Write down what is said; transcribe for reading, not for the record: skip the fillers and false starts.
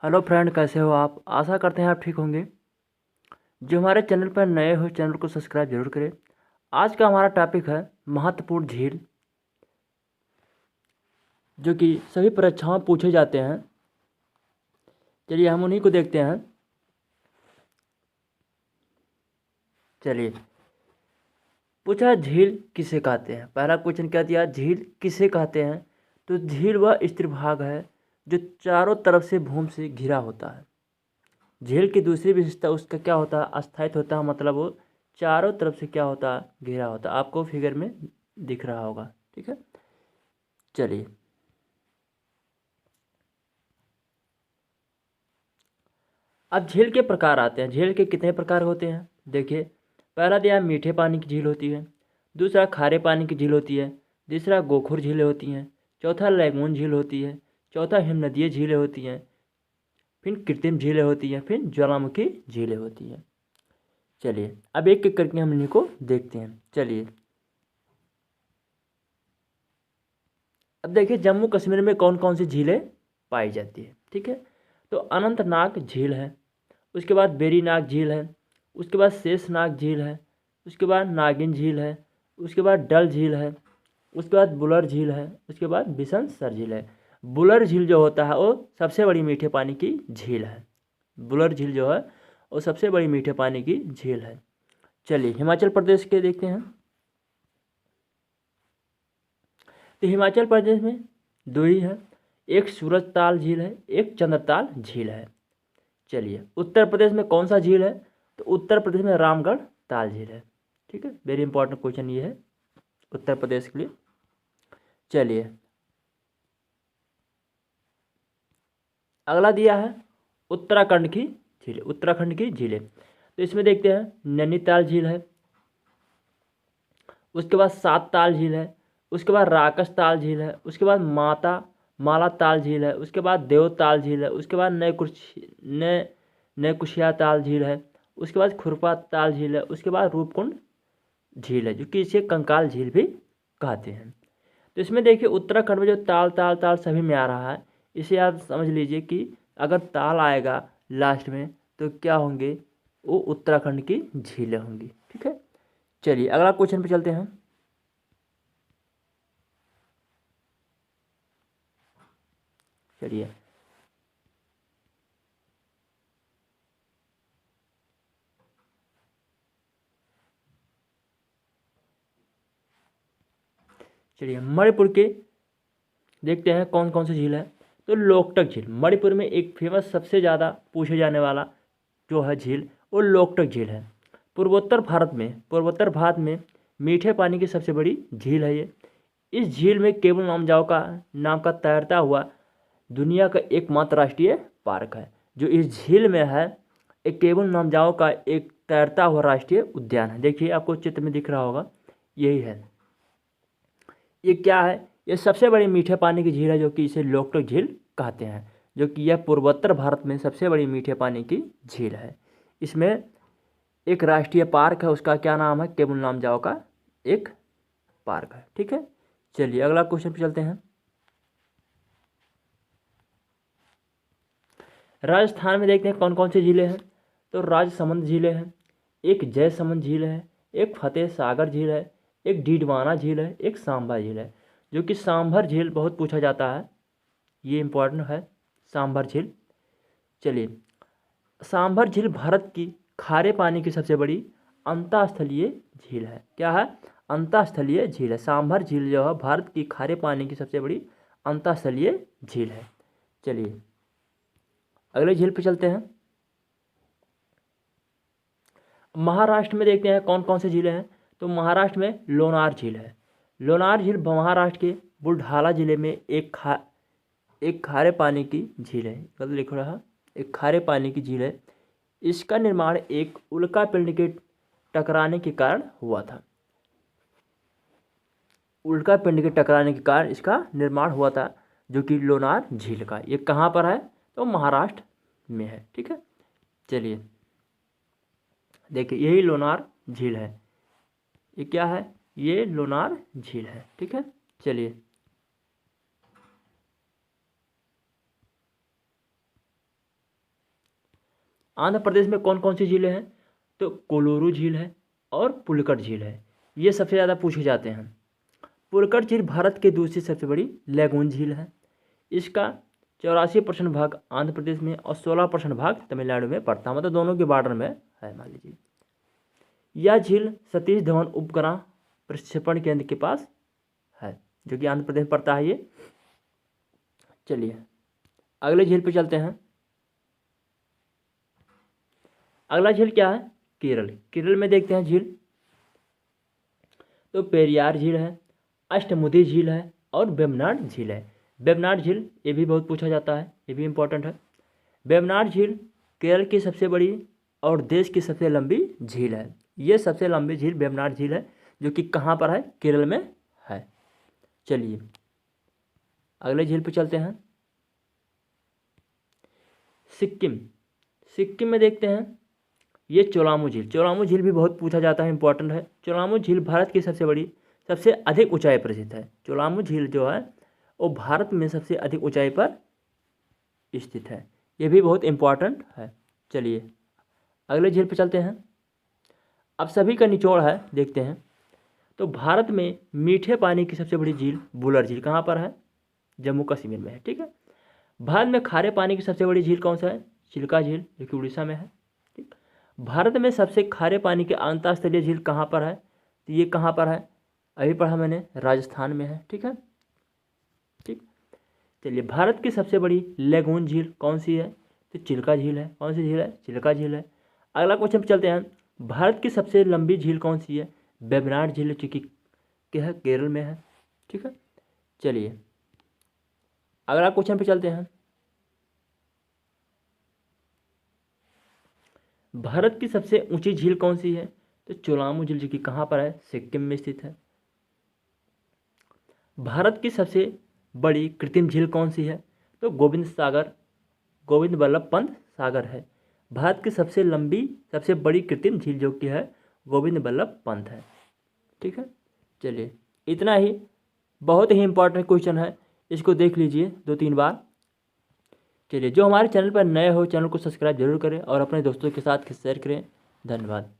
Hello friend, कैसे हो आप? आशा करते हैं आप ठीक होंगे। जो हमारे चैनल पर नए हो, चैनल को सब्सक्राइब जरूर करें। आज का हमारा टॉपिक है महत्वपूर्ण झील, जो कि सभी परीक्षाओं में पूछे जाते हैं। चलिए हम उन्हीं को देखते हैं। चलिए, पूछा झील किसे कहते हैं। पहला क्वेश्चन क्या दिया, झील किसे कहते हैं। तो झील वह स्थिर भाग है जो चारों तरफ से भूमि से घिरा होता है। झील की दूसरी विशेषता उसका क्या होता है, अस्थायित्व होता है। मतलब वो चारों तरफ से क्या होता है, घिरा होता है। आपको फिगर में दिख रहा होगा, ठीक है। चलिए, अब झील के प्रकार आते हैं। झील के कितने प्रकार होते हैं, देखिए। पहला दिया मीठे पानी की झील होती है। दूसरा खारे पानी की झील होती है। तीसरा गोखुर झीलें होती हैं। चौथा लैगून झील होती है। चौथा हिमनदीय झीलें होती हैं। फिर कृत्रिम झीलें होती हैं। फिर ज्वालामुखी झीलें होती हैं। चलिए, अब एक एक करके हम इन्हीं को देखते हैं। चलिए, अब देखिए जम्मू कश्मीर में कौन कौन सी झीलें पाई जाती है, ठीक है। तो अनंतनाग झील है। उसके बाद वेरीनाग झील है। उसके बाद शेषनाग झील है। उसके बाद नागिन झील है। उसके बाद डल झील है। उसके बाद बुलर झील है। उसके बाद बिशनसर झील है। बुलर झील जो होता है वो सबसे बड़ी मीठे पानी की झील है। बुलर झील जो है वो सबसे बड़ी मीठे पानी की झील है। चलिए, हिमाचल प्रदेश के देखते हैं। तो हिमाचल प्रदेश में दो ही है, एक सूरजताल झील है, एक चंद्रताल झील है। चलिए, उत्तर प्रदेश में कौन सा झील है। तो उत्तर प्रदेश में रामगढ़ ताल झील है, ठीक है। वेरी इंपॉर्टेंट क्वेश्चन ये है उत्तर प्रदेश के लिए। चलिए, अगला दिया है उत्तराखंड की झीलें। उत्तराखंड की झीलें, तो इसमें देखते हैं नैनीताल झील है। उसके बाद सात ताल झील है। उसके बाद राकस ताल झील है। उसके बाद माला ताल झील है। उसके बाद देवताल झील है। उसके बाद नयकुशिया ताल झील है। उसके बाद खुरपा ताल झील है। उसके बाद रूपकुंड झील है, जो कि इसे कंकाल झील भी कहते हैं। तो इसमें देखिए उत्तराखंड में जो ताल ताल ताल सभी में आ रहा है, इसे आप समझ लीजिए कि अगर ताल आएगा लास्ट में तो क्या होंगे, वो उत्तराखंड की झीलें होंगी, ठीक है। चलिए, अगला क्वेश्चन पे चलते हैं। चलिए, मणिपुर के देखते हैं कौन कौन सी झील है। तो लोकटक झील, मणिपुर में एक फेमस सबसे ज़्यादा पूछे जाने वाला जो है झील, वो लोकटक झील है। पूर्वोत्तर भारत में मीठे पानी की सबसे बड़ी झील है ये। इस झील में केबुल लामजाओ का नाम का तैरता हुआ दुनिया का एकमात्र राष्ट्रीय पार्क है। जो इस झील में है, एक केबुल लामजाओ का एक तैरता हुआ राष्ट्रीय उद्यान है। देखिए, आपको चित्र में दिख रहा होगा, यही है। ये क्या है, ये सबसे बड़ी मीठे पानी की झील है, जो कि इसे लोकटक झील कहते हैं। जो कि यह पूर्वोत्तर भारत में सबसे बड़ी मीठे पानी की झील है। इसमें एक राष्ट्रीय पार्क है, उसका क्या नाम है, केबुल लामजाओ का एक पार्क है, ठीक है। चलिए, अगला क्वेश्चन पे चलते हैं। राजस्थान में देखते हैं कौन कौन सी झीलें हैं। तो राजसमंद झीलें हैं, एक जयसमंद झील है, एक फतेह सागर झील है, एक डीडवाना झील है, एक सांभर झील है। जो कि सांभर झील बहुत पूछा जाता है, ये इंपॉर्टेंट है सांभर झील। चलिए, सांभर झील भारत की खारे पानी की सबसे बड़ी अंतःस्थलीय झील है। क्या है, अंतःस्थलीय झील है। सांभर झील जो है भारत की खारे पानी की सबसे बड़ी अंतःस्थलीय झील है। चलिए, अगले झील पे चलते हैं। महाराष्ट्र में देखते हैं कौन कौन सी झीलें हैं। तो महाराष्ट्र में लोनार झील है। लोनार झील महाराष्ट्र के बुलढाना जिले में एक खारे पानी की झील है। गलत लिख रहा, एक खारे पानी की झील है। इसका निर्माण एक उल्कापिंड के टकराने के कारण हुआ था। उल्कापिंड के टकराने के कारण इसका निर्माण हुआ था, जो कि लोनार झील का। ये कहाँ पर है, तो महाराष्ट्र में है, ठीक है। चलिए, देखिए यही लोनार झील है। ये क्या है, ये लोनार झील है, ठीक है। चलिए, आंध्र प्रदेश में कौन कौन सी झीलें हैं? तो कोलोरू झील है और पुलिकट झील है, ये सबसे ज़्यादा पूछे जाते हैं। पुलिकट झील भारत की दूसरी सबसे बड़ी लैगून झील है। इसका 84% भाग आंध्र प्रदेश में और 16% भाग तमिलनाडु में पड़ता है, मतलब दोनों के बॉर्डर में है मान लीजिए। यह झील सतीश धवन उपग्रह प्रक्षेपण केंद्र के पास है, जो कि आंध्र प्रदेश में पड़ता है ये। चलिए अगले झील पे चलते हैं। अगला झील क्या है? केरल। केरल में देखते हैं झील, तो पेरियार झील है, अष्टमुदी झील है और वेम्बनाड झील है। वेम्बनाड झील ये भी बहुत पूछा जाता है, ये भी इम्पोर्टेंट है। वेम्बनाड झील केरल की सबसे बड़ी और देश की सबसे लंबी झील है। ये सबसे लंबी झील वेम्बनाड झील है, जो कि कहाँ पर है? केरल में है। चलिए अगले झील पे चलते हैं। सिक्किम। सिक्किम में देखते हैं ये चोलामू झील। चोलामू झील भी बहुत पूछा जाता है, इंपॉर्टेंट है। चोलामू झील भारत की सबसे बड़ी, सबसे अधिक ऊंचाई पर स्थित है। चोलामू झील जो है वो भारत में सबसे अधिक ऊंचाई पर स्थित है, ये भी बहुत इंपॉर्टेंट है। चलिए अगले झील पे चलते हैं। अब सभी का निचोड़ है, देखते हैं। तो भारत में मीठे पानी की सबसे बड़ी झील बुलर झील कहाँ पर है? जम्मू कश्मीर में है, ठीक है। भारत में खारे पानी की सबसे बड़ी झील कौन सा है? चिल्का झील, जो कि उड़ीसा में है, ठीक। भारत में सबसे खारे पानी की अंतर्स्थलीय झील कहाँ पर है? तो ये कहाँ पर है? अभी पढ़ा मैंने, राजस्थान में है, ठीक है, ठीक। चलिए भारत की सबसे बड़ी लेगून झील कौन सी है? तो चिल्का झील है। कौन सी झील है? चिल्का झील है। अगला क्वेश्चन पे चलते हैं। भारत की सबसे लंबी झील कौन सी है? वेम्बनाड झील, जो कि क्या है? केरल में है, ठीक है। चलिए अगला क्वेश्चन पे चलते हैं। भारत की सबसे ऊंची झील कौन सी है? तो चोलामू झील, जो कि कहाँ पर है? सिक्किम में स्थित है। भारत की सबसे बड़ी कृत्रिम झील कौन सी है? तो गोविंद बल्लभ पंत सागर है। भारत की सबसे लंबी, सबसे बड़ी कृत्रिम झील जो कि है गोविंद बल्लभ पंत है, ठीक है। चलिए इतना ही, बहुत ही इंपॉर्टेंट क्वेश्चन है, इसको देख लीजिए 2-3 बार। चलिए जो हमारे चैनल पर नए हो, चैनल को सब्सक्राइब जरूर करें और अपने दोस्तों के साथ शेयर करें। धन्यवाद।